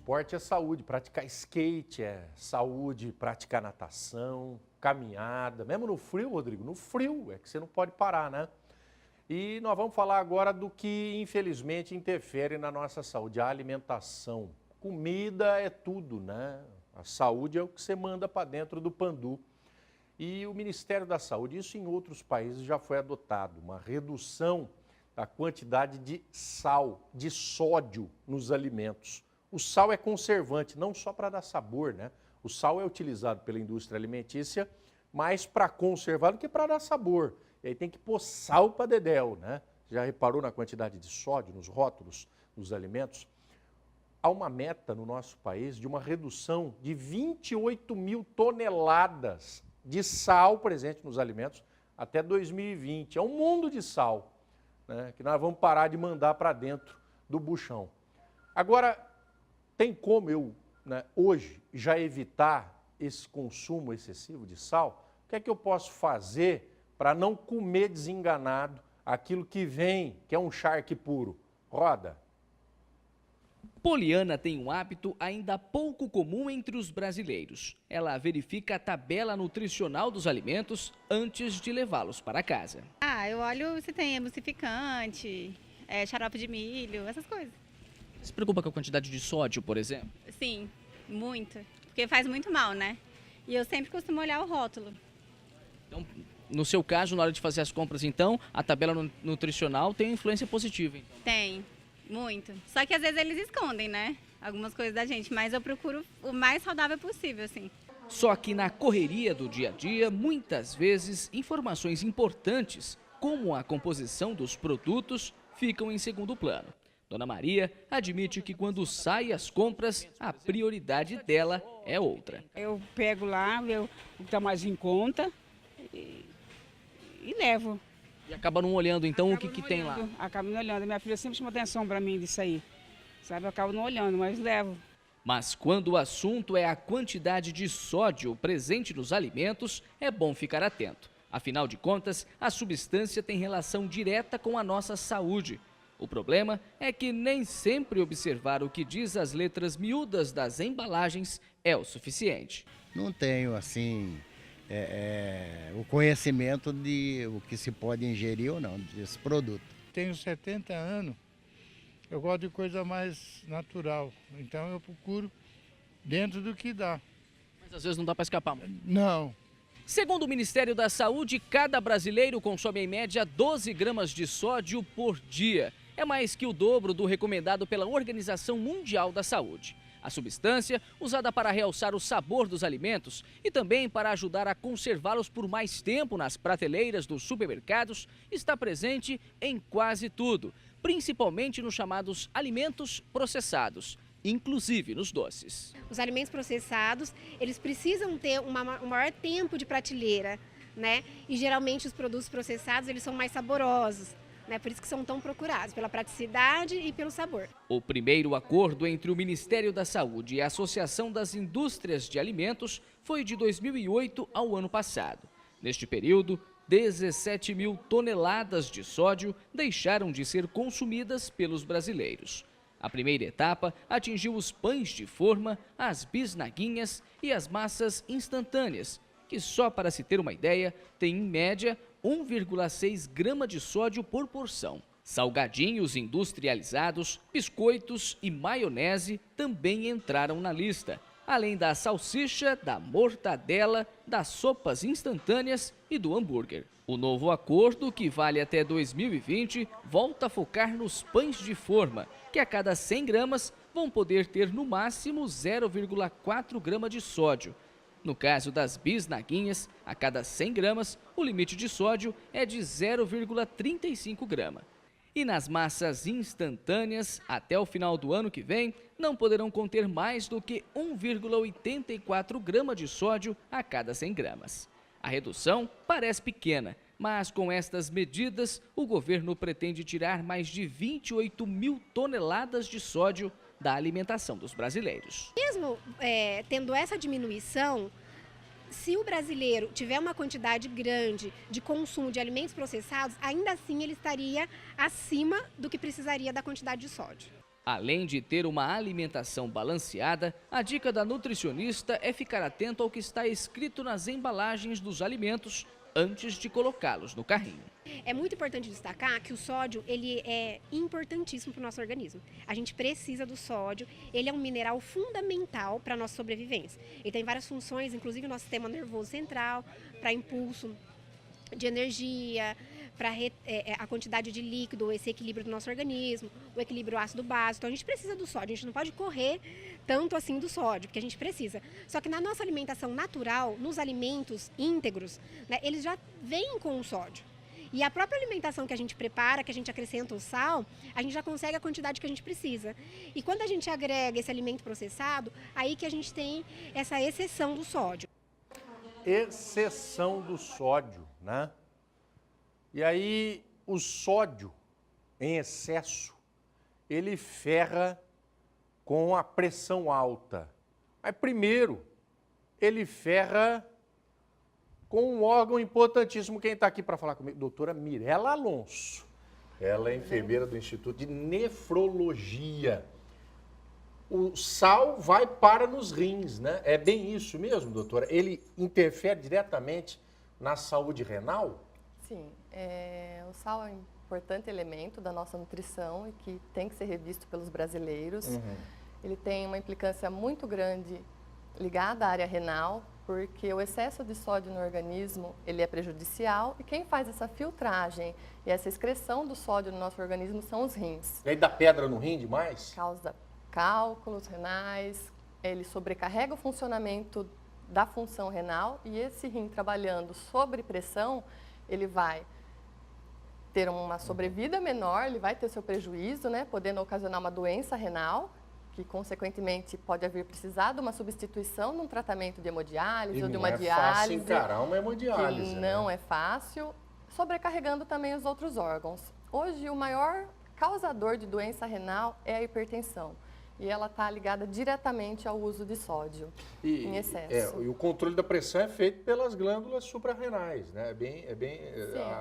Esporte é saúde, praticar skate é saúde, praticar natação, caminhada, mesmo no frio, Rodrigo, no frio é que você não pode parar, né? E nós vamos falar agora do que infelizmente interfere na nossa saúde, a alimentação. Comida é tudo, né? A saúde é o que você manda para dentro do pandu. E o Ministério da Saúde, isso em outros países já foi adotado, uma redução da quantidade de sal, de sódio nos alimentos. O sal é conservante, não só para dar sabor, né? O sal é utilizado pela indústria alimentícia mais para conservar do que para dar sabor. E aí tem que pôr sal para dedéu, né? Já reparou na quantidade de sódio nos rótulos dos alimentos? Há uma meta no nosso país de uma redução de 28 mil toneladas de sal presente nos alimentos até 2020. É um mundo de sal, né, que nós vamos parar de mandar para dentro do buchão. Agora, tem como eu, né, hoje, já evitar esse consumo excessivo de sal? O que é que eu posso fazer para não comer desenganado aquilo que vem, que é um charque puro? Roda. Poliana tem um hábito ainda pouco comum entre os brasileiros. Ela verifica a tabela nutricional dos alimentos antes de levá-los para casa. Eu olho se tem emulsificante, xarope de milho, essas coisas. Você se preocupa com a quantidade de sódio, por exemplo? Sim, muito, porque faz muito mal, né? E eu sempre costumo olhar o rótulo. Então, no seu caso, na hora de fazer as compras, então, a tabela nutricional tem uma influência positiva, então? Tem. Muito. Só que às vezes eles escondem, né? Algumas coisas da gente, mas eu procuro o mais saudável possível, assim. Só que na correria do dia a dia, muitas vezes, informações importantes, como a composição dos produtos, ficam em segundo plano. Dona Maria admite que quando sai às compras, a prioridade dela é outra. Eu pego lá, o que está mais em conta e levo. E acaba não olhando, então, o que tem lá? Acaba não olhando. Minha filha sempre chama atenção para mim disso aí. Sabe, eu acabo não olhando, mas levo. Mas quando o assunto é a quantidade de sódio presente nos alimentos, é bom ficar atento. Afinal de contas, a substância tem relação direta com a nossa saúde. O problema é que nem sempre observar o que diz as letras miúdas das embalagens é o suficiente. Não tenho, assim, o conhecimento de o que se pode ingerir ou não desse produto. Tenho 70 anos, eu gosto de coisa mais natural, então eu procuro dentro do que dá. Mas às vezes não dá para escapar. Não. Segundo o Ministério da Saúde, cada brasileiro consome em média 12 gramas de sódio por dia. É mais que o dobro do recomendado pela Organização Mundial da Saúde. A substância, usada para realçar o sabor dos alimentos e também para ajudar a conservá-los por mais tempo nas prateleiras dos supermercados, está presente em quase tudo, principalmente nos chamados alimentos processados, inclusive nos doces. Os alimentos processados, eles precisam ter um maior tempo de prateleira, né? E geralmente os produtos processados, eles são mais saborosos. Por isso que são tão procurados, pela praticidade e pelo sabor. O primeiro acordo entre o Ministério da Saúde e a Associação das Indústrias de Alimentos foi de 2008 ao ano passado. Neste período, 17 mil toneladas de sódio deixaram de ser consumidas pelos brasileiros. A primeira etapa atingiu os pães de forma, as bisnaguinhas e as massas instantâneas, que só para se ter uma ideia, tem em média 1,6 grama de sódio por porção. Salgadinhos industrializados, biscoitos e maionese também entraram na lista, além da salsicha, da mortadela, das sopas instantâneas e do hambúrguer. O novo acordo, que vale até 2020, volta a focar nos pães de forma, que a cada 100 gramas vão poder ter no máximo 0,4 grama de sódio. No caso das bisnaguinhas, a cada 100 gramas, o limite de sódio é de 0,35 grama. E nas massas instantâneas, até o final do ano que vem, não poderão conter mais do que 1,84 grama de sódio a cada 100 gramas. A redução parece pequena, mas com estas medidas, o governo pretende tirar mais de 28 mil toneladas de sódio da alimentação dos brasileiros. Mesmo tendo essa diminuição, se o brasileiro tiver uma quantidade grande de consumo de alimentos processados, ainda assim ele estaria acima do que precisaria da quantidade de sódio. Além de ter uma alimentação balanceada, a dica da nutricionista é ficar atento ao que está escrito nas embalagens dos alimentos antes de colocá-los no carrinho. É muito importante destacar que o sódio ele é importantíssimo para o nosso organismo. A gente precisa do sódio, ele é um mineral fundamental para a nossa sobrevivência. Ele tem várias funções, inclusive o nosso sistema nervoso central, para impulso de energia, para a quantidade de líquido, esse equilíbrio do nosso organismo, o equilíbrio ácido-básico. Então a gente precisa do sódio, a gente não pode correr tanto assim do sódio, porque a gente precisa. Só que na nossa alimentação natural, nos alimentos íntegros, né, eles já vêm com o sódio. E a própria alimentação que a gente prepara, que a gente acrescenta o sal, a gente já consegue a quantidade que a gente precisa. E quando a gente agrega esse alimento processado, aí que a gente tem essa exceção do sódio. Exceção do sódio, né? E aí o sódio em excesso, ele ferra com a pressão alta. Mas primeiro, ele ferra com um órgão importantíssimo. Quem está aqui para falar comigo? Doutora Mirela Alonso. Ela é enfermeira do Instituto de Nefrologia. O sal vai para nos rins, né? É bem isso mesmo, doutora? Ele interfere diretamente na saúde renal? Sim, o sal é um importante elemento da nossa nutrição e que tem que ser revisto pelos brasileiros. Ele tem uma implicância muito grande ligada à área renal, porque o excesso de sódio no organismo ele é prejudicial e quem faz essa filtragem e essa excreção do sódio no nosso organismo são os rins. E aí dá pedra no rim demais? Causa cálculos renais, ele sobrecarrega o funcionamento da função renal e esse rim trabalhando sob pressão, ele vai ter uma sobrevida menor, ele vai ter seu prejuízo, né, podendo ocasionar uma doença renal, que consequentemente pode haver precisar de uma substituição num tratamento de hemodiálise ou de uma diálise. Não é fácil encarar uma hemodiálise, que não é fácil, sobrecarregando também os outros órgãos. Hoje, o maior causador de doença renal é a hipertensão. E ela está ligada diretamente ao uso de sódio em excesso. E o controle da pressão é feito pelas glândulas suprarrenais, né?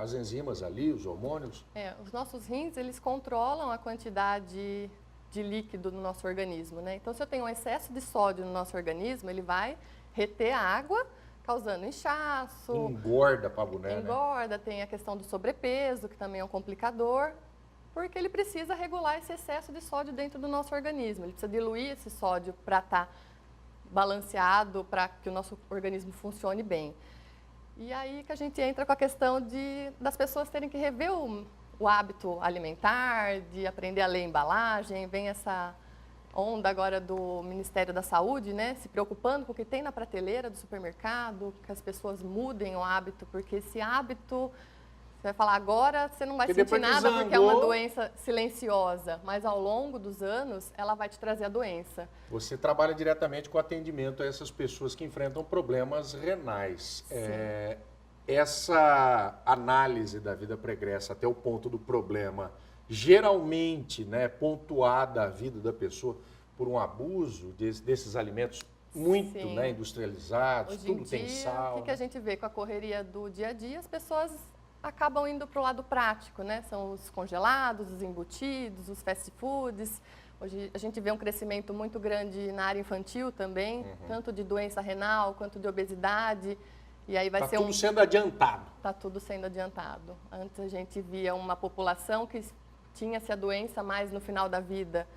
As enzimas ali, os hormônios. Os nossos rins, eles controlam a quantidade de líquido no nosso organismo, né? Então, se eu tenho um excesso de sódio no nosso organismo, ele vai reter a água, causando inchaço. Engorda para a boneca, né? Engorda, tem a questão do sobrepeso, que também é um complicador. Porque ele precisa regular esse excesso de sódio dentro do nosso organismo. Ele precisa diluir esse sódio para estar balanceado, para que o nosso organismo funcione bem. E aí que a gente entra com a questão das pessoas terem que rever o hábito alimentar, de aprender a ler embalagem. Vem essa onda agora do Ministério da Saúde, né, se preocupando com o que tem na prateleira do supermercado, que as pessoas mudem o hábito, porque esse hábito... Você vai falar agora, você não vai sentir nada porque é uma doença silenciosa, mas ao longo dos anos ela vai te trazer a doença. Você trabalha diretamente com atendimento a essas pessoas que enfrentam problemas renais. Essa análise da vida pregressa até o ponto do problema, geralmente, né, pontuada a vida da pessoa por um abuso desses alimentos muito, né, industrializados, hoje tudo em dia, tem sal. O que a gente vê com a correria do dia a dia, as pessoas acabam indo para o lado prático, né? São os congelados, os embutidos, os fast foods. Hoje a gente vê um crescimento muito grande na área infantil também, tanto de doença renal quanto de obesidade. E aí vai ser tudo sendo adiantado. Está tudo sendo adiantado. Antes a gente via uma população que tinha-se a doença mais no final da vida.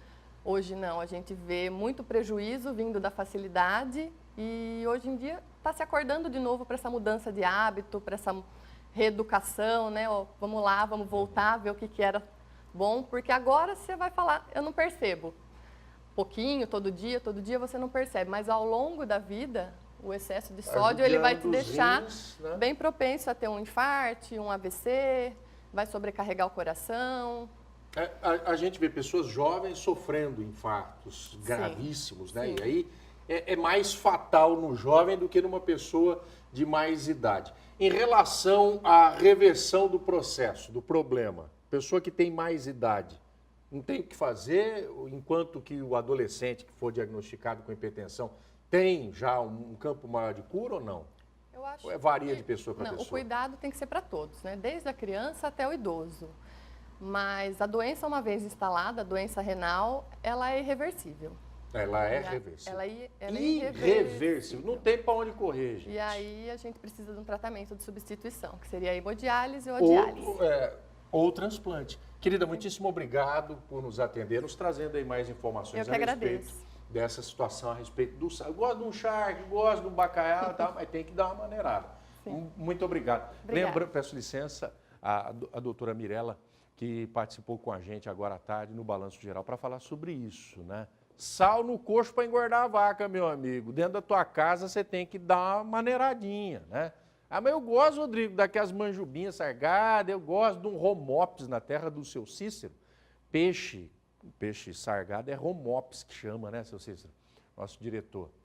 Hoje não, a gente vê muito prejuízo vindo da facilidade e hoje em dia está se acordando de novo para essa mudança de hábito, para essa reeducação, né? Vamos lá, vamos voltar, ver o que era bom, porque agora você vai falar, eu não percebo. Pouquinho, todo dia você não percebe, mas ao longo da vida, o excesso de sódio ele vai te deixar rins, né, bem propenso a ter um infarto, um AVC, vai sobrecarregar o coração. A gente vê pessoas jovens sofrendo infartos gravíssimos, né? Sim. E aí é mais fatal no jovem do que numa pessoa de mais idade. Em relação à reversão do processo, do problema, pessoa que tem mais idade, não tem o que fazer, enquanto que o adolescente que for diagnosticado com hipertensão tem já um campo maior de cura ou não? Eu acho ou varia de pessoa para pessoa? pessoa? O cuidado tem que ser para todos, né? Desde a criança até o idoso. mas a doença, uma vez instalada, a doença renal, ela é irreversível. Ela é reversível. Ela é Irreversível. Não tem para onde correr, gente. E aí a gente precisa de um tratamento de substituição, que seria a hemodiálise ou a diálise. Ou transplante. Querida, muitíssimo obrigado por nos atender, nos trazendo aí mais informações Eu que a respeito agradeço. dessa situação, a respeito do... Eu gosto de um charque, gosto de um bacalhau e tal, mas tem que dar uma maneirada. Muito obrigado. Obrigada. Peço licença, a doutora Mirella, que participou com a gente agora à tarde no Balanço Geral para falar sobre isso, né? Sal no coxo para engordar a vaca, meu amigo. Dentro da tua casa você tem que dar uma maneiradinha, né? Ah, mas eu gosto, Rodrigo, daquelas manjubinhas sargadas, eu gosto de um romops na terra do seu Cícero. Peixe sargado é romops que chama, né, seu Cícero? Nosso diretor.